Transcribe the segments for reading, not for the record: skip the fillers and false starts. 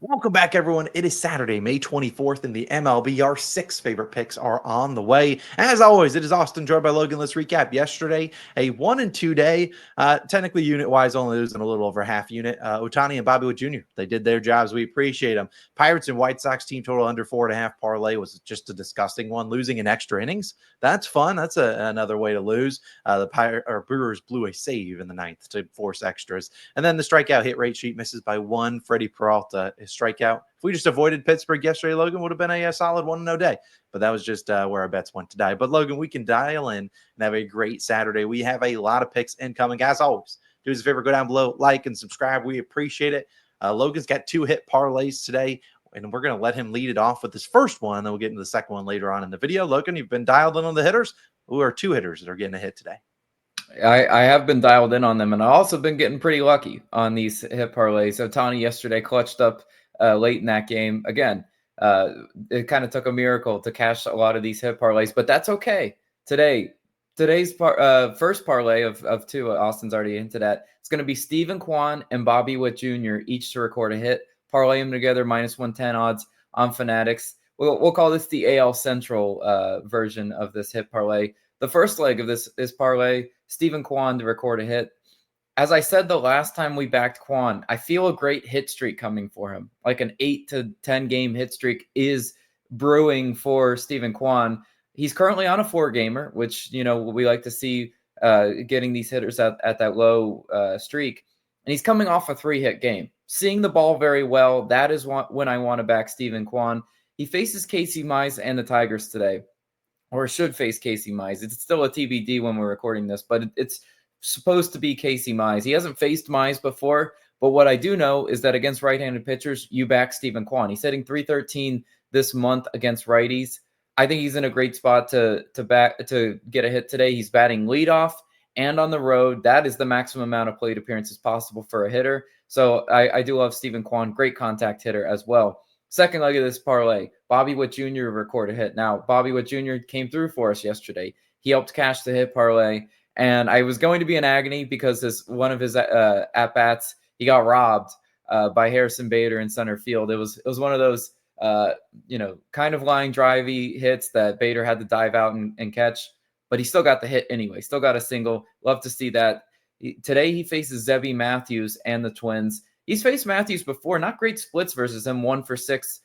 Welcome back, everyone. It is Saturday, May 24th in the MLB. Our six favorite picks are on the way. As always, it is Austin, joined by Logan. Let's recap yesterday, a 1-2 day. Technically, unit-wise, only losing a little over half unit. Ohtani and Bobby Witt Jr., they did their jobs. We appreciate them. Pirates and White Sox team total under 4.5 parlay was just a disgusting one. Losing in extra innings, that's fun. That's another way to lose. The Brewers blew a save in the ninth to force extras. And then the strikeout hit rate sheet misses by one. Freddie Peralta, his strikeout. If we just avoided Pittsburgh yesterday, Logan would have been a solid 1-0 day. But that was just where our bets went today. But Logan, we can dial in and have a great Saturday. We have a lot of picks incoming. As always, do us a favor, go down below, like and subscribe. We appreciate it. Logan's got 2 hit parlays today, and we're going to let him lead it off with his first one. Then we'll get into the second one later on in the video. Logan, you've been dialed in on the hitters. Who are 2 hitters that are getting a hit today? I have been dialed in on them, and I've also been getting pretty lucky on these hit parlays. Ohtani yesterday clutched up late in that game. Again, it kind of took a miracle to cash a lot of these hit parlays, but that's okay. Today's first parlay of 2, Austin's already hinted at. It's going to be Steven Kwan and Bobby Witt Jr. each to record a hit. Parlay them together, -110 odds on Fanatics. We'll call this the AL Central version of this hit parlay. The first leg of this parlay, Steven Kwan to record a hit. As I said the last time we backed Kwan, I feel a great hit streak coming for him. Like an 8 to 10 game hit streak is brewing for Steven Kwan. He's currently on a 4-gamer, which, we like to see getting these hitters at that low streak. And he's coming off a 3-hit game. Seeing the ball very well, that is when I want to back Steven Kwan. He faces Casey Mize and the Tigers today, or should face Casey Mize. It's still a TBD when we're recording this, but it's supposed to be Casey Mize. He hasn't faced Mize before, but what I do know is that against right-handed pitchers, you back Steven Kwan. He's hitting .313 this month against righties. I think he's in a great spot to get a hit today. He's batting leadoff and on the road. That is the maximum amount of plate appearances possible for a hitter. So I do love Steven Kwan, great contact hitter as well. Second leg of this parlay, Bobby Witt Jr. record a hit. Now, Bobby Witt Jr. came through for us yesterday. He helped cash the hit parlay, and I was going to be in agony because one of his at-bats, he got robbed by Harrison Bader in center field. It was one of those, kind of line drivey hits that Bader had to dive out and catch, but he still got the hit anyway. Still got a single. Love to see that. Today he faces Zebby Matthews and the Twins. He's faced Matthews before, not great splits versus him, 1 for 6.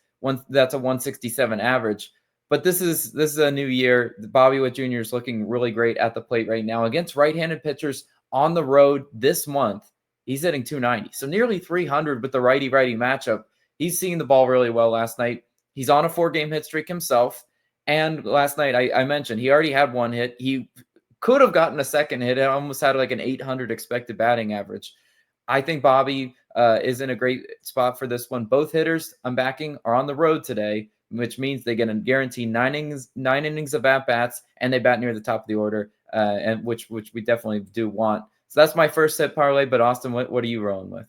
That's a 167 average. But this is a new year. Bobby Witt Jr. is looking really great at the plate right now against right-handed pitchers on the road this month. He's hitting .290, so nearly 300 with the righty-righty matchup. He's seeing the ball really well last night. He's on a 4-game hit streak himself. And last night, I mentioned he already had 1 hit. He could have gotten a second hit. It almost had like an 800 expected batting average. I think Bobby is in a great spot for this one. Both hitters I'm backing are on the road today, which means they get a guaranteed 9 innings of at-bats, and they bat near the top of the order, and which we definitely do want. So that's my first hit parlay. But Austin, what are you rolling with?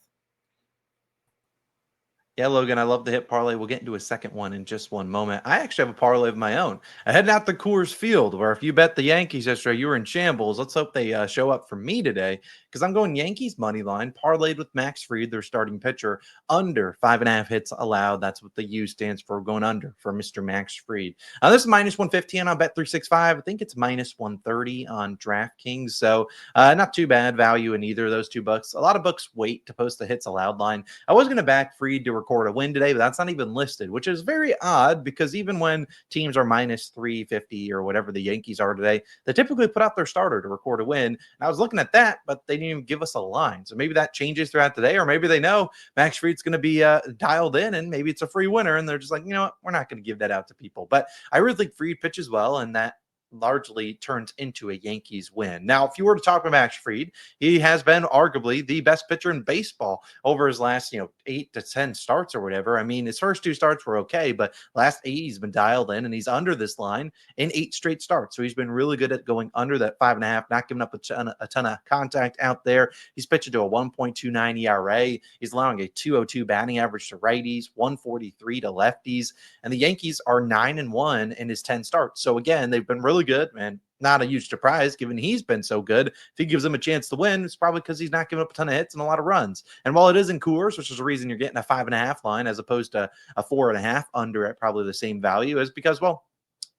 Yeah, Logan, I love the hit parlay. We'll get into a second one in just one moment. I actually have a parlay of my own. I heading out to Coors Field, where if you bet the Yankees yesterday, you were in shambles. Let's hope they show up for me today, because I'm going Yankees money line, parlayed with Max Fried, their starting pitcher, under 5.5 hits allowed. That's what the U stands for, going under for Mr. Max Fried. This is -115 on Bet365. I think it's -130 on DraftKings. So not too bad value in either of those 2 books. A lot of books wait to post the hits allowed line. I was going to back Fried to record a win today, but that's not even listed, which is very odd, because even when teams are -350 or whatever the Yankees are today, they typically put out their starter to record a win. And I was looking at that, but they didn't even give us a line. So maybe that changes throughout the day, or maybe they know Max Fried's going to be dialed in, and maybe it's a free winner, and they're just like, you know what, we're not going to give that out to people. But I really think Fried pitches well, and that largely turns into a Yankees win. Now, if you were to talk about Max Fried, he has been arguably the best pitcher in baseball over his last, 8 to 10 starts or whatever. I mean, his first 2 starts were okay, but last 8 he's been dialed in, and he's under this line in 8 straight starts. So he's been really good at going under that 5.5, not giving up a ton of contact out there. He's pitching to a 1.29 ERA. He's allowing a 202 batting average to righties, 143 to lefties, and the Yankees are 9-1 in his 10 starts. So again, they've been really good, and not a huge surprise given he's been so good. If he gives him a chance to win, it's probably because he's not giving up a ton of hits and a lot of runs. And while it is in Coors, which is the reason you're getting a 5.5 line as opposed to a 4.5 under at probably the same value, is because, well,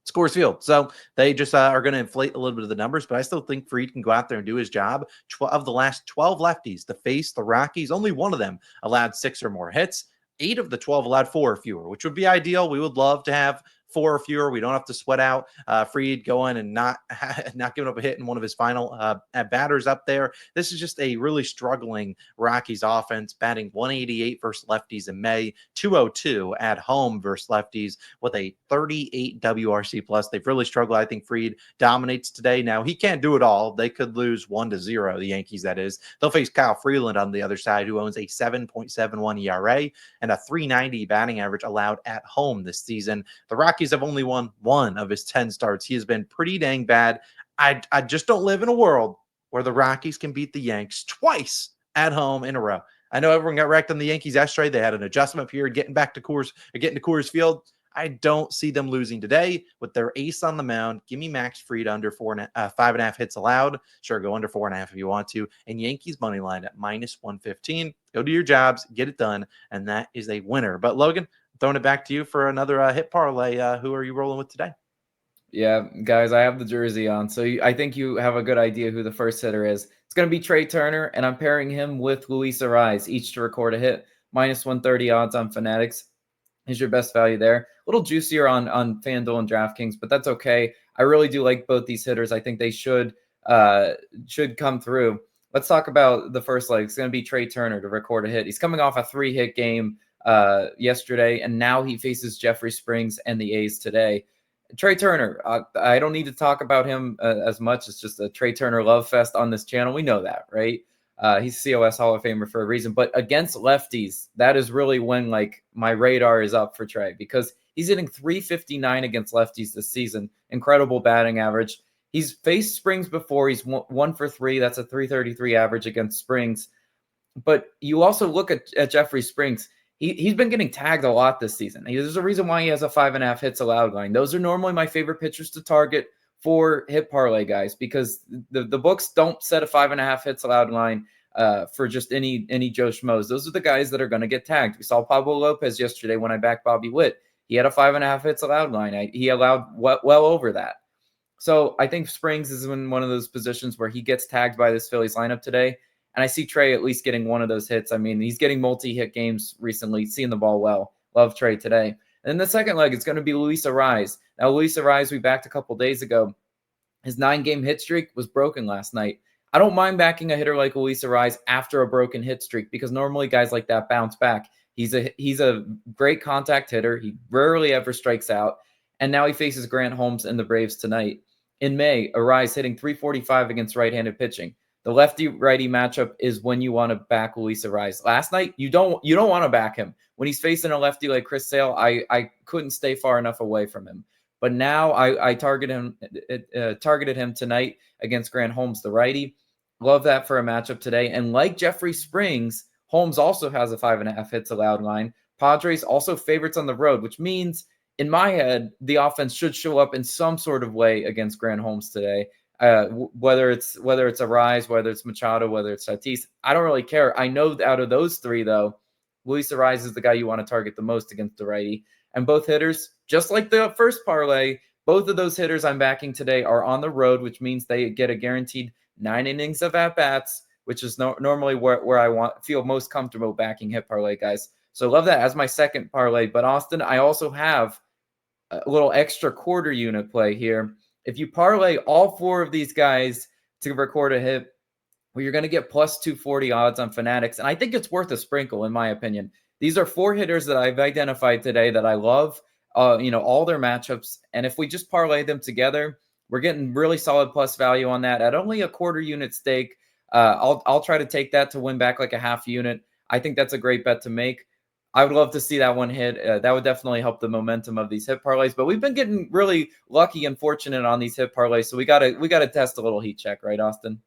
Scores Field. So they just are going to inflate a little bit of the numbers, but I still think Fried can go out there and do his job. Of the last 12 lefties to face the Rockies, only one of them allowed 6 or more hits. 8 of the 12 allowed 4 or fewer, which would be ideal. We would love to have 4 or fewer. We don't have to sweat out Fried going and not giving up a hit in one of his final batters up there. This is just a really struggling Rockies offense, batting 188 versus lefties in May, 202 at home versus lefties with a 38 WRC plus. They've really struggled. I think Fried dominates today. Now, he can't do it all. They could lose 1-0, the Yankees, that is. They'll face Kyle Freeland on the other side, who owns a 7.71 ERA and a 390 batting average allowed at home this season. The Rockies have only won 1 of his 10 starts. He has been pretty dang bad. I just don't live in a world where the Rockies can beat the Yanks twice at home in a row. I know everyone got wrecked on the Yankees yesterday. They had an adjustment period getting to Coors Field. I don't see them losing today with their ace on the mound. Give me Max Fried under 5.5 hits allowed. Sure, go under 4.5 if you want to. And Yankees money line at -115. Go do your jobs, get it done, and that is a winner. But Logan, throwing it back to you for another hit parlay. Who are you rolling with today? Yeah, guys, I have the jersey on, so I think you have a good idea who the first hitter is. It's going to be Trey Turner, and I'm pairing him with Luis Arraez, each to record a hit. -130 odds on Fanatics is your best value there. A little juicier on FanDuel and DraftKings, but that's okay. I really do like both these hitters. I think they should come through. Let's talk about the first leg. It's going to be Trey Turner to record a hit. He's coming off a 3-hit game yesterday, and now he faces Jeffrey Springs and the A's today. Trey Turner, I don't need to talk about him as much. It's just a Trey Turner love fest on this channel. We know that, right? He's COS Hall of Famer for a reason. But against lefties, that is really when like my radar is up for Trey, because he's hitting .359 against lefties this season. Incredible batting average. He's faced Springs before. He's 1 for 3. That's a .333 average against Springs. But you also look at Jeffrey Springs. He's been getting tagged a lot this season. There's a reason why he has a 5.5 hits allowed line. Those are normally my favorite pitchers to target for hit parlay guys, because the books don't set a 5.5 hits allowed line for just any Joe Schmoes. Those are the guys that are going to get tagged. We saw Pablo Lopez yesterday when I backed Bobby Witt. He had a 5.5 hits allowed line. He allowed well over that. So I think Springs is in one of those positions where he gets tagged by this Phillies lineup today. And I see Trey at least getting one of those hits. I mean, he's getting multi-hit games recently, seeing the ball well. Love Trey today. And then the second leg is going to be Luis Arraez. Now, Luis Arraez, we backed a couple days ago. His 9-game hit streak was broken last night. I don't mind backing a hitter like Luis Arraez after a broken hit streak, because normally guys like that bounce back. He's a great contact hitter. He rarely ever strikes out. And now he faces Grant Holmes and the Braves tonight. In May, Arraez hitting .345 against right-handed pitching. The lefty-righty matchup is when you want to back Luis Arraez. Last night, you don't want to back him. When he's facing a lefty like Chris Sale, I couldn't stay far enough away from him. But now I targeted him tonight against Grant Holmes, the righty. Love that for a matchup today. And like Jeffrey Springs, Holmes also has a 5.5 hits allowed line. Padres also favorites on the road, which means in my head, the offense should show up in some sort of way against Grant Holmes today. Whether it's Arraez, whether it's Machado, whether it's Tatis, I don't really care. I know out of those three, though, Luis Arraez is the guy you want to target the most against the righty. And both hitters, just like the first parlay, both of those hitters I'm backing today are on the road, which means they get a guaranteed 9 innings of at-bats, which is normally where I feel most comfortable backing hit parlay guys. So love that as my second parlay. But Austin, I also have a little extra quarter unit play here. If you parlay all 4 of these guys to record a hit, well, you're going to get +240 odds on Fanatics. And I think it's worth a sprinkle, in my opinion. These are 4 hitters that I've identified today that I love, all their matchups. And if we just parlay them together, we're getting really solid plus value on that at only a quarter unit stake. I'll try to take that to win back like a half unit. I think that's a great bet to make. I would love to see that one hit. That would definitely help the momentum of these hit parlays. But we've been getting really lucky and fortunate on these hit parlays, so we gotta test a little heat check, right, Austin?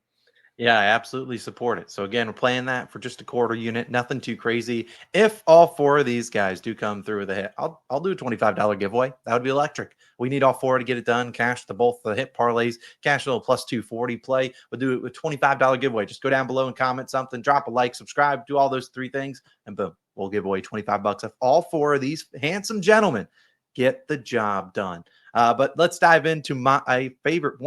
Yeah, I absolutely support it. So again, we're playing that for just a quarter unit, nothing too crazy. If all 4 of these guys do come through with a hit, I'll do a $25 giveaway. That would be electric. We need all four to get it done. Cash the both the hit parlays, cash a little plus 240 play. We'll do it with $25 giveaway. Just go down below and comment something, drop a like, subscribe, do all those three things, and boom, we'll give away 25 bucks if all four of these handsome gentlemen get the job done. But let's dive into one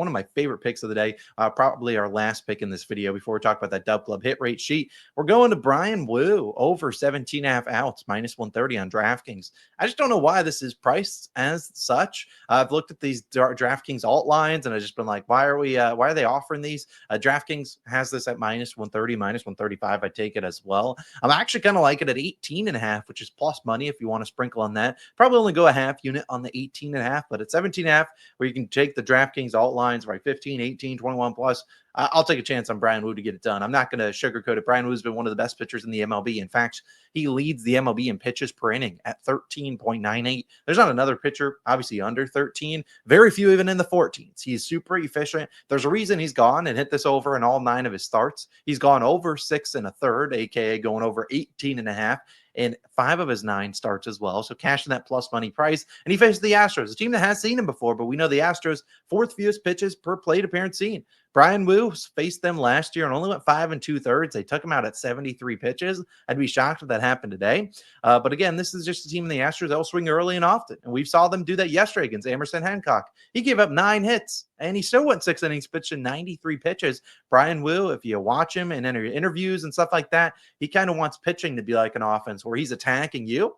of my favorite picks of the day, probably our last pick in this video before we talk about that Dub Club hit rate sheet. We're going to Brian Wu over 17.5 outs, minus 130 on DraftKings. I just don't know why this is priced as such. I've looked at these DraftKings alt lines and I've just been like, why are they offering these? DraftKings has this at minus 130, minus 135. I take it as well. I'm actually kind of like it at 18.5, which is plus money if you want to sprinkle on that. Probably only go a half unit on the 18.5, but it's 17.5, where you can take the DraftKings alt lines, right? 15, 18, 21 plus. I'll take a chance on Brian Wu to get it done. I'm not going to sugarcoat it. Brian Wu's been one of the best pitchers in the MLB. In fact, he leads the MLB in pitches per inning at 13.98. There's not another pitcher, obviously, under 13. Very few even in the 14s. He's super efficient. There's a reason he's gone and hit this over in all 9 of his starts. He's gone over 6 1/3, aka going over 18.5. in 5 of his 9 starts as well. So cashing that plus money price. And he faced the Astros, a team that has seen him before, but we know the Astros 4th fewest pitches per plate appearance seen. Brian Wu faced them last year and only went 5 2/3. They took him out at 73 pitches. I'd be shocked if that happened today. But again, this is just a team in the Astros that will swing early and often. And we saw them do that yesterday against Emerson Hancock. He gave up 9 hits and he still went 6 innings, pitched in 93 pitches. Brian Wu, if you watch him in interviews and stuff like that, he kind of wants pitching to be like an offense where he's attacking you.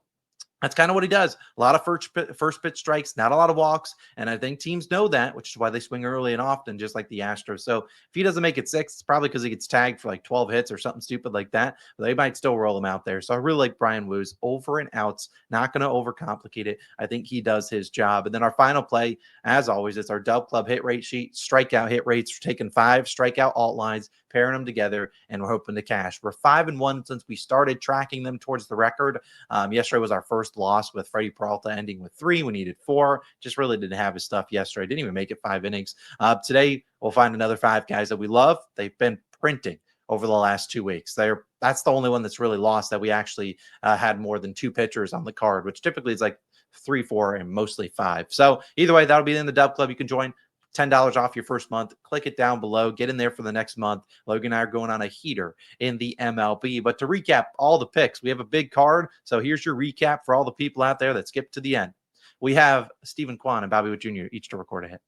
That's kind of what he does. A lot of first pitch strikes, not a lot of walks. And I think teams know that, which is why they swing early and often, just like the Astros. So if he doesn't make it 6, it's probably because he gets tagged for like 12 hits or something stupid like that. But they might still roll him out there. So I really like Brian Wu's over and outs. Not going to overcomplicate it. I think he does his job. And then our final play, as always, it's our Dub Club hit rate sheet. Strikeout hit rates. We're taking 5 strikeout alt lines, pairing them together, and we're hoping to cash. We're 5-1 since we started tracking them towards the record. Yesterday was our first loss with Freddie Peralta ending with 3. We needed 4. Just really didn't have his stuff yesterday. Didn't even make it 5 innings. Today, we'll find another 5 guys that we love. They've been printing over the last 2 weeks. That's the only one that's really lost that we actually had more than 2 pitchers on the card, which typically is like 3, 4, and mostly 5. So either way, that'll be in the Dub Club. You can join. $10 off your first month. Click it down below. Get in there for the next month. Logan and I are going on a heater in the MLB. But to recap all the picks, we have a big card. So here's your recap for all the people out there that skipped to the end. We have Stephen Kwan and Bobby Witt Jr. each to record a hit.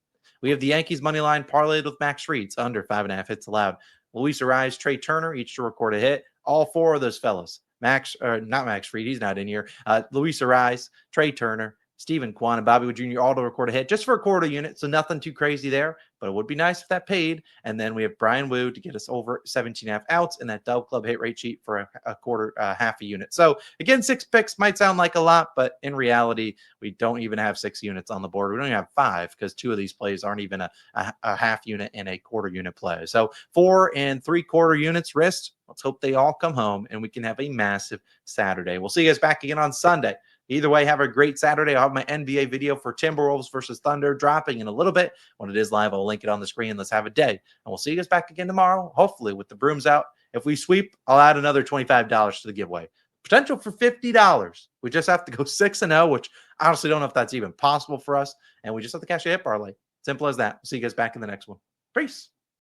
We have the Yankees money line parlayed with Max Fried under 5.5 hits allowed. Luis Arraez, Trey Turner each to record a hit. All 4 of those fellas. Not Max Fried. He's not in here. Luis Arraez, Trey Turner, Stephen Kwan, and Bobby Witt Jr. all to record a hit just for a quarter unit. So nothing too crazy there, but it would be nice if that paid. And then we have Brian Wu to get us over 17.5 outs in that Dub Club hit rate sheet for a quarter, half a unit. So again, 6 picks might sound like a lot, but in reality, we don't even have 6 units on the board. We don't even have 5 because 2 of these plays aren't even a half unit and a quarter unit play. So 4 3/4 units risked. Let's hope they all come home and we can have a massive Saturday. We'll see you guys back again on Sunday. Either way, have a great Saturday. I'll have my NBA video for Timberwolves versus Thunder dropping in a little bit. When it is live, I'll link it on the screen. Let's have a day. And we'll see you guys back again tomorrow, hopefully with the brooms out. If we sweep, I'll add another $25 to the giveaway. Potential for $50. We just have to go 6-0, which I honestly don't know if that's even possible for us. And we just have to cash a hit parlay. Simple as that. We'll see you guys back in the next one. Peace.